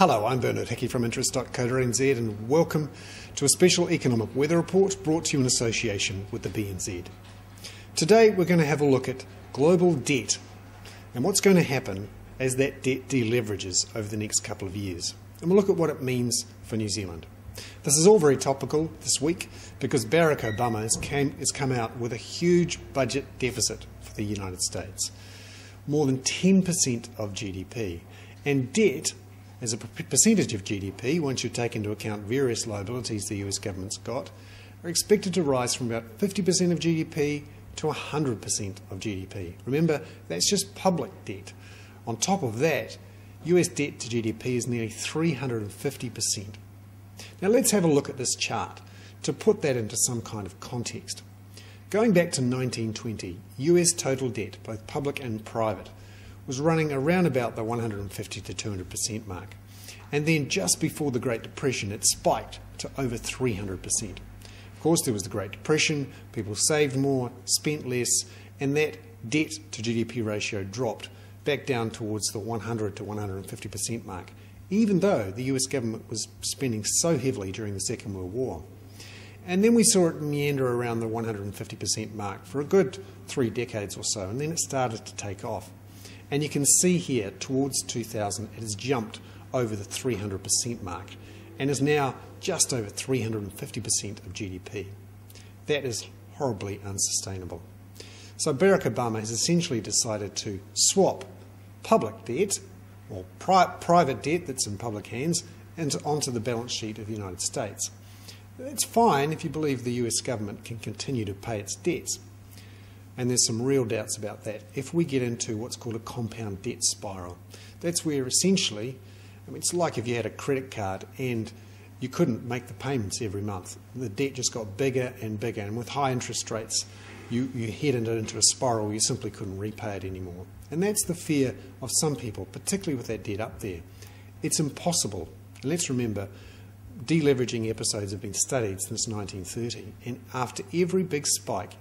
Hello, I'm Hickey from interest.co.nz and welcome to a special economic weather report brought to you in association with the BNZ. Today we're going to have a look at global debt and what's going to happen as that debt deleverages over the next couple of years. And we'll look at what it means for New Zealand. This is all very topical this week because Barack Obama has come out with a huge budget deficit for the United States, more than 10% of GDP, and debt as a percentage of GDP, once you take into account various liabilities the US government's got, are expected to rise from about 50% of GDP to 100% of GDP. Remember, that's just public debt. On top of that, US debt to GDP is nearly 350%. Now let's have a look at this chart to put that into some kind of context. Going back to 1920, US total debt, both public and private, was running around about the 150 to 200% mark. And then just before the Great Depression, it spiked to over 300%. Of course, there was the Great Depression, people saved more, spent less, and that debt to GDP ratio dropped back down towards the 100 to 150% mark, even though the US government was spending so heavily during the Second World War. And then we saw it meander around the 150% mark for a good 3 decades or so, and then it started to take off. And you can see here, towards 2000, it has jumped over the 300% mark and is now just over 350% of GDP. That is horribly unsustainable. So Barack Obama has essentially decided to swap public debt, or private debt that's in public hands, and onto the balance sheet of the United States. It's fine if you believe the US government can continue to pay its debts. And there's some real doubts about that. If we get into what's called a compound debt spiral, that's where essentially, it's like if you had a credit card and you couldn't make the payments every month. The debt just got bigger and bigger, and with high interest rates, you headed into a spiral where you simply couldn't repay it anymore. And that's the fear of some people, particularly with that debt up there. It's impossible. And let's remember, deleveraging episodes have been studied since 1930, and after every big spike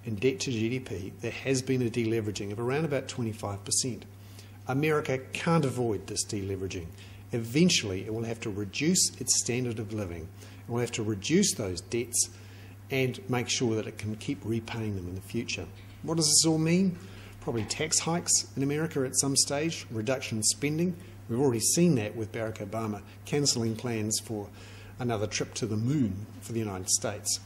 in debt to GDP, there has been a deleveraging of around about 25%. America can't avoid this deleveraging. Eventually, it will have to reduce its standard of living. It will have to reduce those debts and make sure that it can keep repaying them in the future. What does this all mean? Probably tax hikes in America at some stage, reduction in spending. We've already seen that with Barack Obama cancelling plans for another trip to the moon for the United States.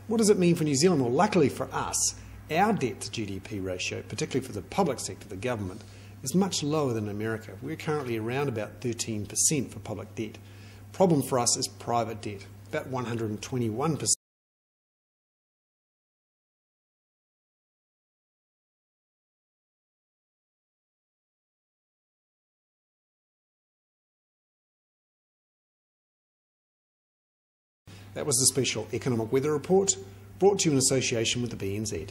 What does it mean for New Zealand? Well, luckily for us, our debt to GDP ratio, particularly for the public sector, the government, is much lower than America. We're currently around about 13% for public debt. Problem for us is private debt, about 121%. That was the special economic weather report brought to you in association with the BNZ.